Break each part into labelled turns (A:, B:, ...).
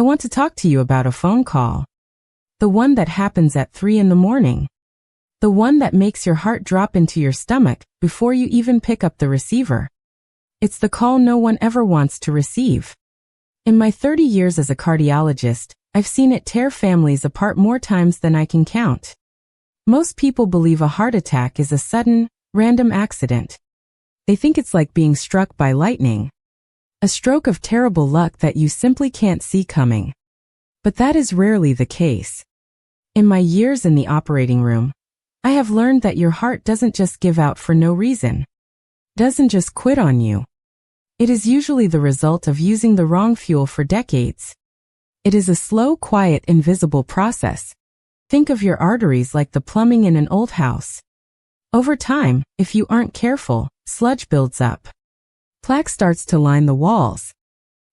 A: want to talk to you about a phone call. The one that happens at 3 in the morning. The one that makes your heart drop into your stomach before you even pick up the receiver. It's the call no one ever wants to receive. In my 30 years as a cardiologist, I've seen it tear families apart more times than I can count. Most people believe a heart attack is a sudden, random accident. They think it's like being struck by lightning. A stroke of terrible luck that you simply can't see coming. But that is rarely the case. In my years in the operating room, I have learned that your heart doesn't just give out for no reason. Doesn't just quit on you. It is usually the result of using the wrong fuel for decades. It is a slow, quiet, invisible process. Think of your arteries like the plumbing in an old house. Over time, if you aren't careful, sludge builds up. Plaque starts to line the walls.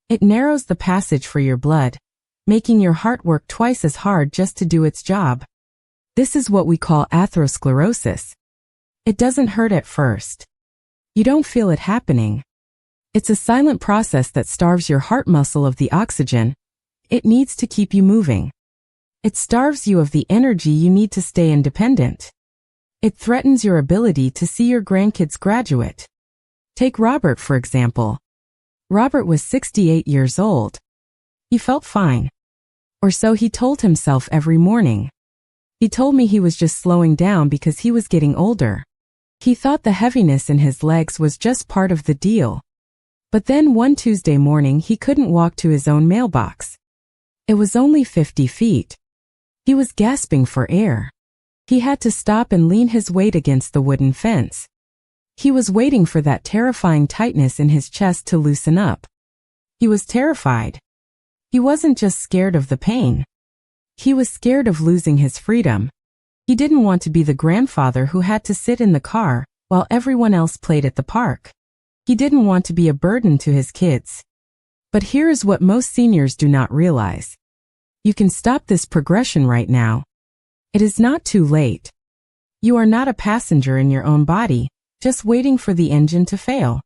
A: It narrows the passage for your blood, making your heart work twice as hard just to do its job. This is what we call atherosclerosis. It doesn't hurt at first. You don't feel it happening. It's a silent process that starves your heart muscle of the oxygen it needs to keep you moving. It starves you of the energy you need to stay independent. It threatens your ability to see your grandkids graduate. Take Robert, for example. Robert was 68 years old. He felt fine. Or so he told himself every morning. He told me he was just slowing down because he was getting older. He thought the heaviness in his legs was just part of the deal. But then one Tuesday morning he couldn't walk to his own mailbox. It was only 50 feet. He was gasping for air. He had to stop and lean his weight against the wooden fence. He was waiting for that terrifying tightness in his chest to loosen up. He was terrified. He wasn't just scared of the pain. He was scared of losing his freedom. He didn't want to be the grandfather who had to sit in the car while everyone else played at the park. He didn't want to be a burden to his kids. But here is what most seniors do not realize. You can stop this progression right now. It is not too late. You are not a passenger in your own body, just waiting for the engine to fail.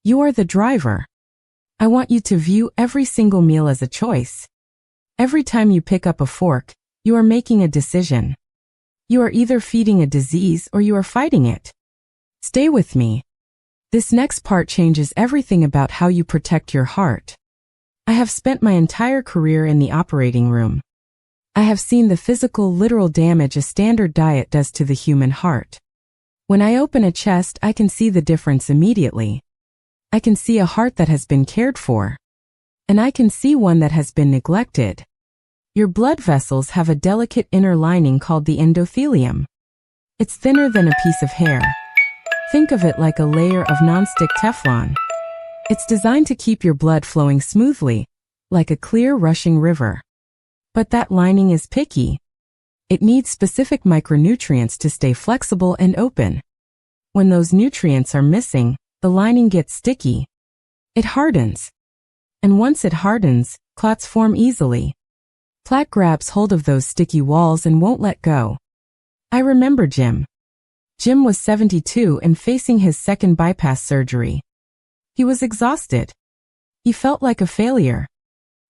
A: You are the driver. I want you to view every single meal as a choice. Every time you pick up a fork, you are making a decision. You are either feeding a disease or you are fighting it. Stay with me. This next part changes everything about how you protect your heart. I have spent my entire career in the operating room. I have seen the physical, literal damage a standard diet does to the human heart. When I open a chest, I can see the difference immediately. I can see a heart that has been cared for. And I can see one that has been neglected. Your blood vessels have a delicate inner lining called the endothelium. It's thinner than a piece of hair. Think of it like a layer of non-stick Teflon. It's designed to keep your blood flowing smoothly, like a clear rushing river. But that lining is picky. It needs specific micronutrients to stay flexible and open. When those nutrients are missing, the lining gets sticky. It hardens. And once it hardens, clots form easily. Plaque grabs hold of those sticky walls and won't let go. I remember Jim. Jim was 72 and facing his second bypass surgery. He was exhausted. He felt like a failure.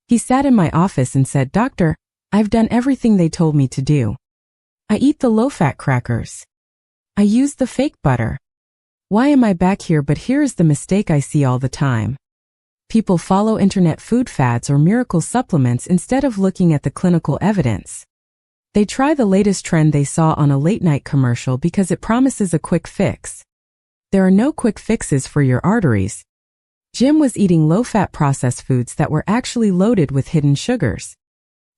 A: He sat in my office and said, "Doctor, I've done everything they told me to do. I eat the low-fat crackers. I use the fake butter. Why am I back here?" But here is the mistake I see all the time. People follow internet food fads or miracle supplements instead of looking at the clinical evidence. They try the latest trend they saw on a late-night commercial because it promises a quick fix. There are no quick fixes for your arteries. Jim was eating low-fat processed foods that were actually loaded with hidden sugars.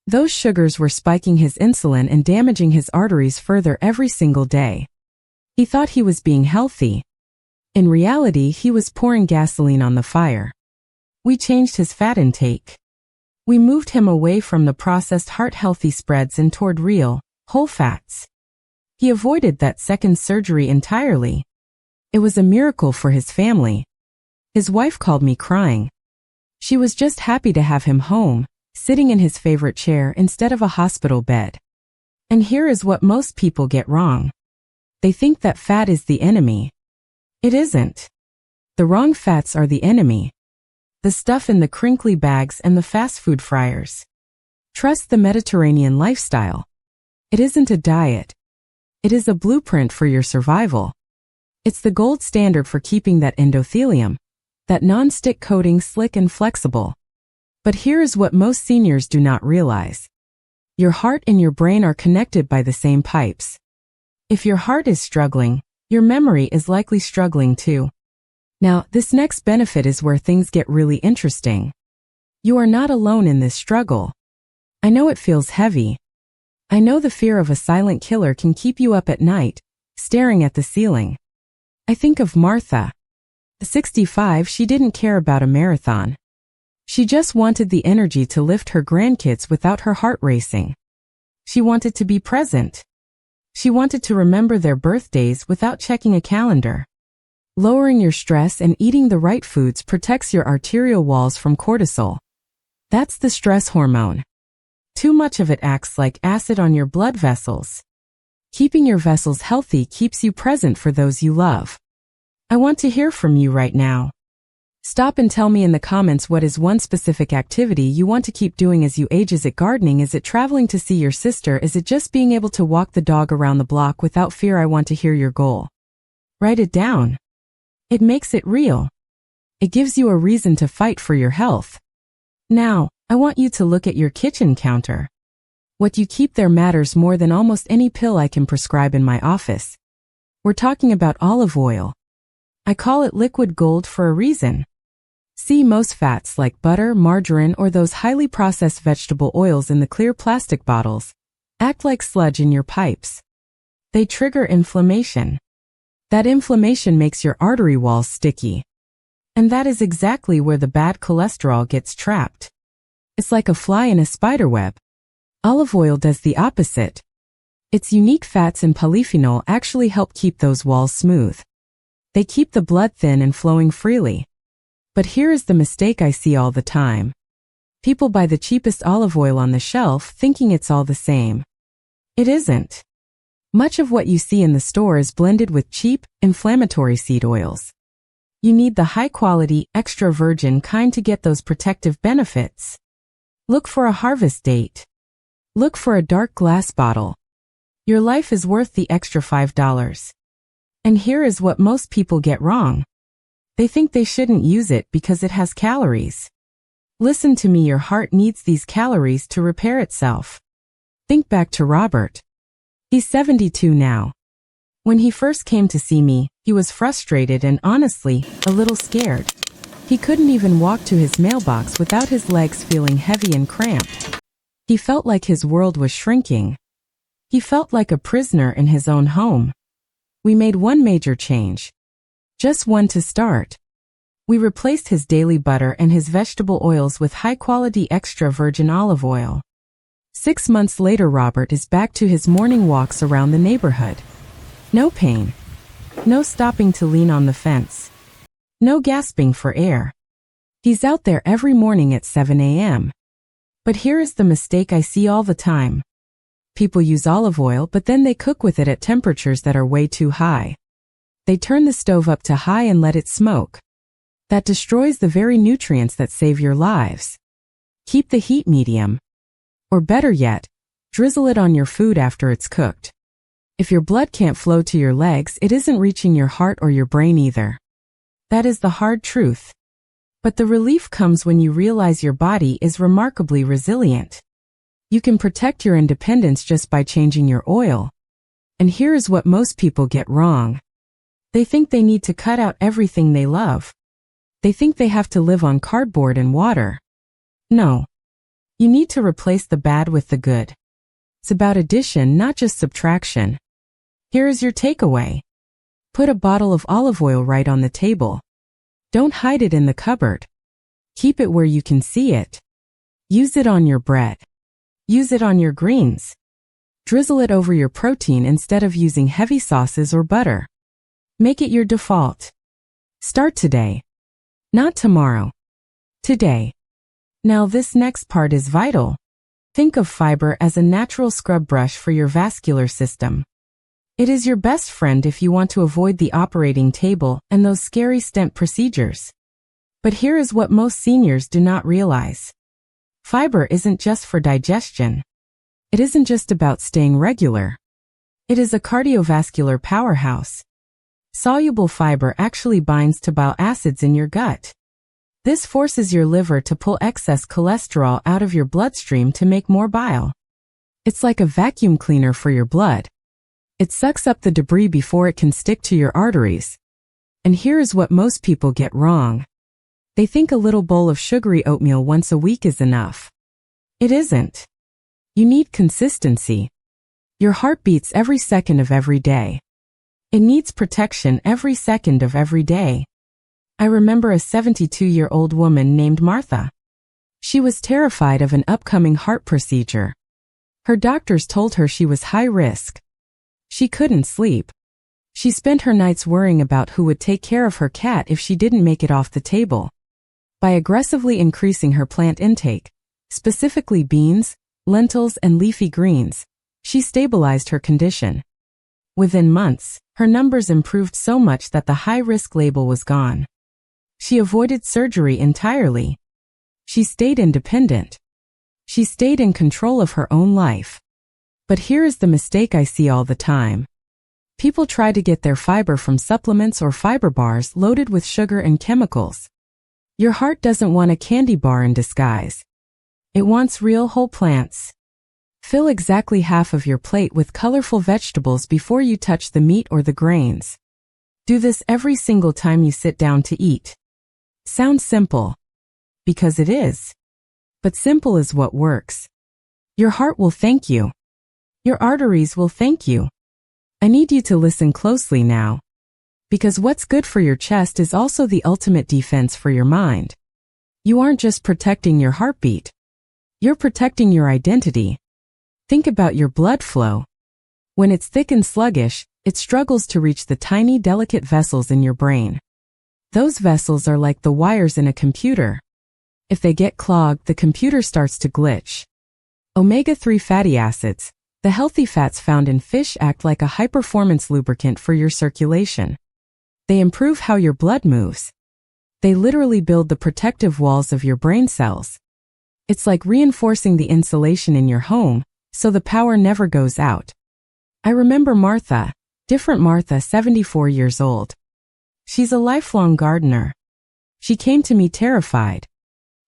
A: Those sugars were spiking his insulin and damaging his arteries further every single day. He thought he was being healthy. In reality, he was pouring gasoline on the fire. We changed his fat intake. We moved him away from the processed heart-healthy spreads and toward real, whole fats. He avoided that second surgery entirely. It was a miracle for his family. His wife called me crying. She was just happy to have him home, sitting in his favorite chair instead of a hospital bed. And here is what most people get wrong. They think that fat is the enemy. It isn't. The wrong fats are the enemy. the stuff in the crinkly bags and the fast food fryers. Trust the Mediterranean lifestyle. It isn't a diet. It is a blueprint for your survival. It's the gold standard for keeping that endothelium, that non-stick coating, slick and flexible. But here is what most seniors do not realize. Your heart and your brain are connected by the same pipes. If your heart is struggling, your memory is likely struggling too. Now, this next benefit is where things get really interesting. You are not alone in this struggle. I know it feels heavy. I know the fear of a silent killer can keep you up at night, staring at the ceiling. I think of Martha. At 65, she didn't care about a marathon. She just wanted the energy to lift her grandkids without her heart racing. She wanted to be present. She wanted to remember their birthdays without checking a calendar. Lowering your stress and eating the right foods protects your arterial walls from cortisol. That's the stress hormone. Too much of it acts like acid on your blood vessels. Keeping your vessels healthy keeps you present for those you love. I want to hear from you right now. Stop and tell me in the comments, what is one specific activity you want to keep doing as you age? Is it gardening? Is it traveling to see your sister? Is it just being able to walk the dog around the block without fear? I want to hear your goal. Write it down. It makes it real. It gives you a reason to fight for your health. Now, I want you to look at your kitchen counter. What you keep there matters more than almost any pill I can prescribe in my office. We're talking about olive oil. I call it liquid gold for a reason. See, most fats like butter, margarine, or those highly processed vegetable oils in the clear plastic bottles act like sludge in your pipes. They trigger inflammation. That inflammation makes your artery walls sticky. And that is exactly where the bad cholesterol gets trapped. It's like a fly in a spider web. Olive oil does the opposite. Its unique fats and polyphenol actually help keep those walls smooth. They keep the blood thin and flowing freely. But here is the mistake I see all the time. People buy the cheapest olive oil on the shelf thinking it's all the same. It isn't. Much of what you see in the store is blended with cheap, inflammatory seed oils. You need the high-quality, extra virgin kind to get those protective benefits. Look for a harvest date. Look for a dark glass bottle. Your life is worth the extra $5. And here is what most people get wrong. They think they shouldn't use it because it has calories. Listen to me, your heart needs these calories to repair itself. Think back to Robert. He's 72 now. When he first came to see me, he was frustrated and honestly, a little scared. He couldn't even walk to his mailbox without his legs feeling heavy and cramped. He felt like his world was shrinking. He felt like a prisoner in his own home. We made one major change. Just one to start. We replaced his daily butter and his vegetable oils with high-quality extra virgin olive oil. 6 months later, Robert is back to his morning walks around the neighborhood. No pain. No stopping to lean on the fence. No gasping for air. He's out there every morning at 7 a.m. But here is the mistake I see all the time. People use olive oil, but then they cook with it at temperatures that are way too high. They turn the stove up to high and let it smoke. That destroys the very nutrients that save your lives. Keep the heat medium. Or better yet, drizzle it on your food after it's cooked. If your blood can't flow to your legs, it isn't reaching your heart or your brain either. That is the hard truth. But the relief comes when you realize your body is remarkably resilient. You can protect your independence just by changing your oil. And here is what most people get wrong. They think they need to cut out everything they love. They think they have to live on cardboard and water. No. You need to replace the bad with the good. It's about addition, not just subtraction. Here is your takeaway. Put a bottle of olive oil right on the table. Don't hide it in the cupboard. Keep it where you can see it. Use it on your bread. Use it on your greens. Drizzle it over your protein instead of using heavy sauces or butter. Make it your default. Start today. Not tomorrow. Today. Now this next part is vital. Think of fiber as a natural scrub brush for your vascular system. It is your best friend if you want to avoid the operating table and those scary stent procedures. But here is what most seniors do not realize. Fiber isn't just for digestion. It isn't just about staying regular. It is a cardiovascular powerhouse. Soluble fiber actually binds to bile acids in your gut. This forces your liver to pull excess cholesterol out of your bloodstream to make more bile. It's like a vacuum cleaner for your blood. It sucks up the debris before it can stick to your arteries. And here is what most people get wrong. They think a little bowl of sugary oatmeal once a week is enough. It isn't. You need consistency. Your heart beats every second of every day. It needs protection every second of every day. I remember a 72-year-old woman named Martha. She was terrified of an upcoming heart procedure. Her doctors told her she was high risk. She couldn't sleep. She spent her nights worrying about who would take care of her cat if she didn't make it off the table. By aggressively increasing her plant intake, specifically beans, lentils, and leafy greens, she stabilized her condition. Within months, her numbers improved so much that the high-risk label was gone. She avoided surgery entirely. She stayed independent. She stayed in control of her own life. But here is the mistake I see all the time. People try to get their fiber from supplements or fiber bars loaded with sugar and chemicals. Your heart doesn't want a candy bar in disguise. It wants real whole plants. Fill exactly half of your plate with colorful vegetables before you touch the meat or the grains. Do this every single time you sit down to eat. Sounds simple. Because it is. But simple is what works. Your heart will thank you. Your arteries will thank you. I need you to listen closely now. Because what's good for your chest is also the ultimate defense for your mind. You aren't just protecting your heartbeat. You're protecting your identity. Think about your blood flow. When it's thick and sluggish, it struggles to reach the tiny, delicate vessels in your brain. Those vessels are like the wires in a computer. If they get clogged, the computer starts to glitch. Omega-3 fatty acids, the healthy fats found in fish, act like a high-performance lubricant for your circulation. They improve how your blood moves. They literally build the protective walls of your brain cells. It's like reinforcing the insulation in your home, so the power never goes out. I remember Martha, different Martha, 74 years old. She's a lifelong gardener. She came to me terrified.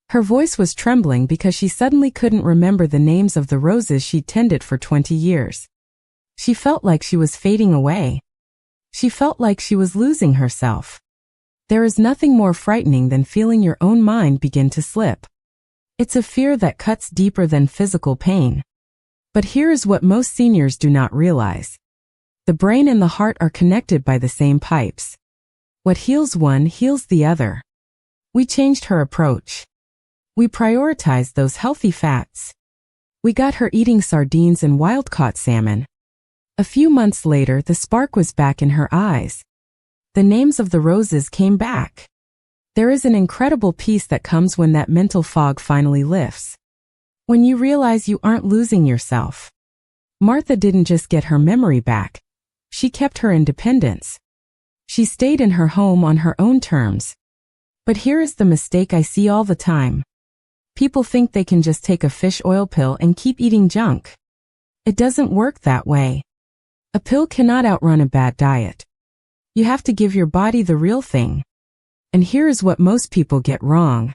A: Her voice was trembling because she suddenly couldn't remember the names of the roses she'd tended for 20 years. She felt like she was fading away. She felt like she was losing herself. There is nothing more frightening than feeling your own mind begin to slip. It's a fear that cuts deeper than physical pain. But here is what most seniors do not realize. The brain and the heart are connected by the same pipes. What heals one heals the other. We changed her approach. We prioritized those healthy fats. We got her eating sardines and wild-caught salmon. A few months later, the spark was back in her eyes. The names of the roses came back. There is an incredible peace that comes when that mental fog finally lifts. When you realize you aren't losing yourself. Martha didn't just get her memory back. She kept her independence. She stayed in her home on her own terms. But here is the mistake I see all the time. People think they can just take a fish oil pill and keep eating junk. It doesn't work that way. A pill cannot outrun a bad diet. You have to give your body the real thing. And here is what most people get wrong.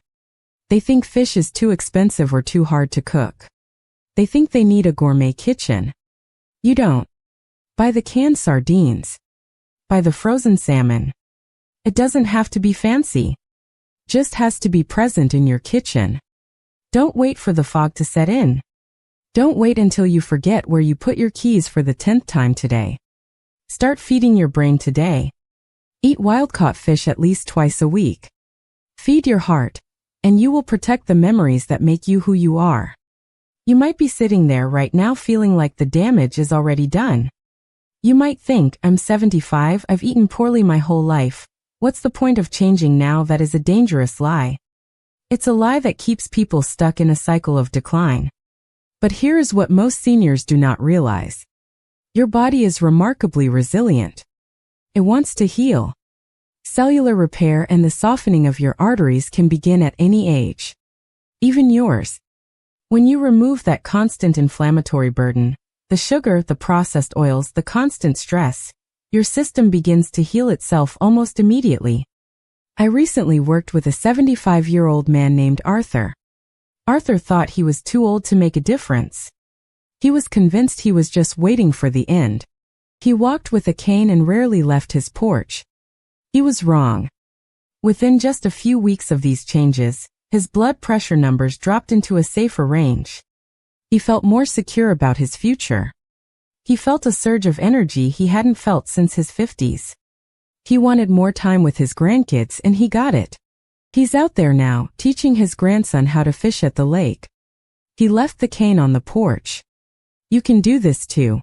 A: They think fish is too expensive or too hard to cook. They think they need a gourmet kitchen. You don't. Buy the canned sardines. Buy the frozen salmon. It doesn't have to be fancy. Just has to be present in your kitchen. Don't wait for the fog to set in. Don't wait until you forget where you put your keys for the 10th time today. Start feeding your brain today. Eat wild-caught fish at least twice a week. Feed your heart, and you will protect the memories that make you who you are. You might be sitting there right now feeling like the damage is already done. You might think, I'm 75, I've eaten poorly my whole life. What's the point of changing now? That is a dangerous lie. It's a lie that keeps people stuck in a cycle of decline. But here is what most seniors do not realize. Your body is remarkably resilient. It wants to heal. Cellular repair and the softening of your arteries can begin at any age. Even yours. When you remove that constant inflammatory burden, the sugar, the processed oils, the constant stress, your system begins to heal itself almost immediately. I recently worked with a 75-year-old man named Arthur. Arthur thought he was too old to make a difference. He was convinced he was just waiting for the end. He walked with a cane and rarely left his porch. He was wrong. Within just a few weeks of these changes, his blood pressure numbers dropped into a safer range. He felt more secure about his future. He felt a surge of energy he hadn't felt since his 50s. He wanted more time with his grandkids and he got it. He's out there now, teaching his grandson how to fish at the lake. He left the cane on the porch. You can do this too.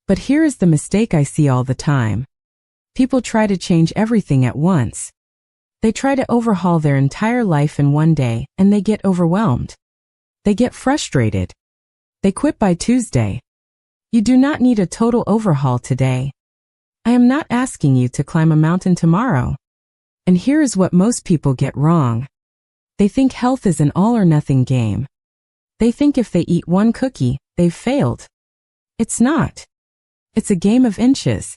A: But here is the mistake I see all the time. People try to change everything at once. They try to overhaul their entire life in one day, and they get overwhelmed. They get frustrated. They quit by Tuesday. You do not need a total overhaul today. I am not asking you to climb a mountain tomorrow. And here is what most people get wrong. They think health is an all-or-nothing game. They think if they eat one cookie, they've failed. It's not. It's a game of inches.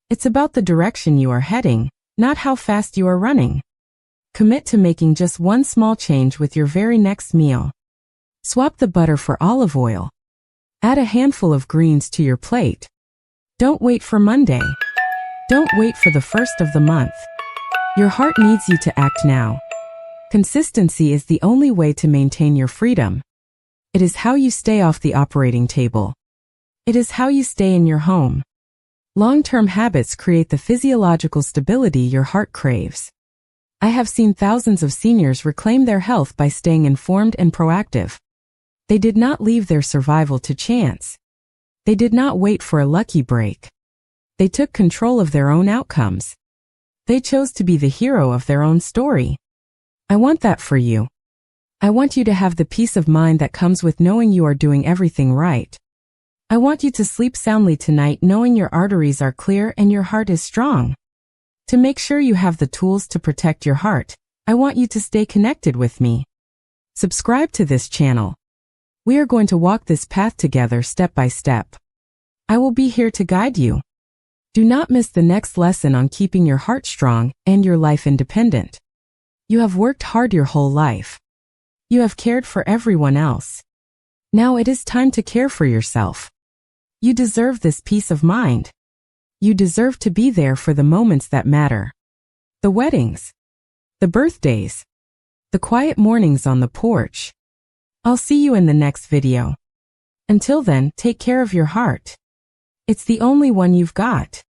A: It's about the direction you are heading, not how fast you are running. Commit to making just one small change with your very next meal. Swap the butter for olive oil. Add a handful of greens to your plate. Don't wait for Monday. Don't wait for the first of the month. Your heart needs you to act now. Consistency is the only way to maintain your freedom. It is how you stay off the operating table. It is how you stay in your home. Long-term habits create the physiological stability your heart craves. I have seen thousands of seniors reclaim their health by staying informed and proactive. They did not leave their survival to chance. They did not wait for a lucky break. They took control of their own outcomes. They chose to be the hero of their own story. I want that for you. I want you to have the peace of mind that comes with knowing you are doing everything right. I want you to sleep soundly tonight knowing your arteries are clear and your heart is strong. To make sure you have the tools to protect your heart, I want you to stay connected with me. Subscribe to this channel. We are going to walk this path together step by step. I will be here to guide you. Do not miss the next lesson on keeping your heart strong and your life independent. You have worked hard your whole life. You have cared for everyone else. Now it is time to care for yourself. You deserve this peace of mind. You deserve to be there for the moments that matter. The weddings. The birthdays. The quiet mornings on the porch. I'll see you in the next video. Until then, take care of your heart. It's the only one you've got.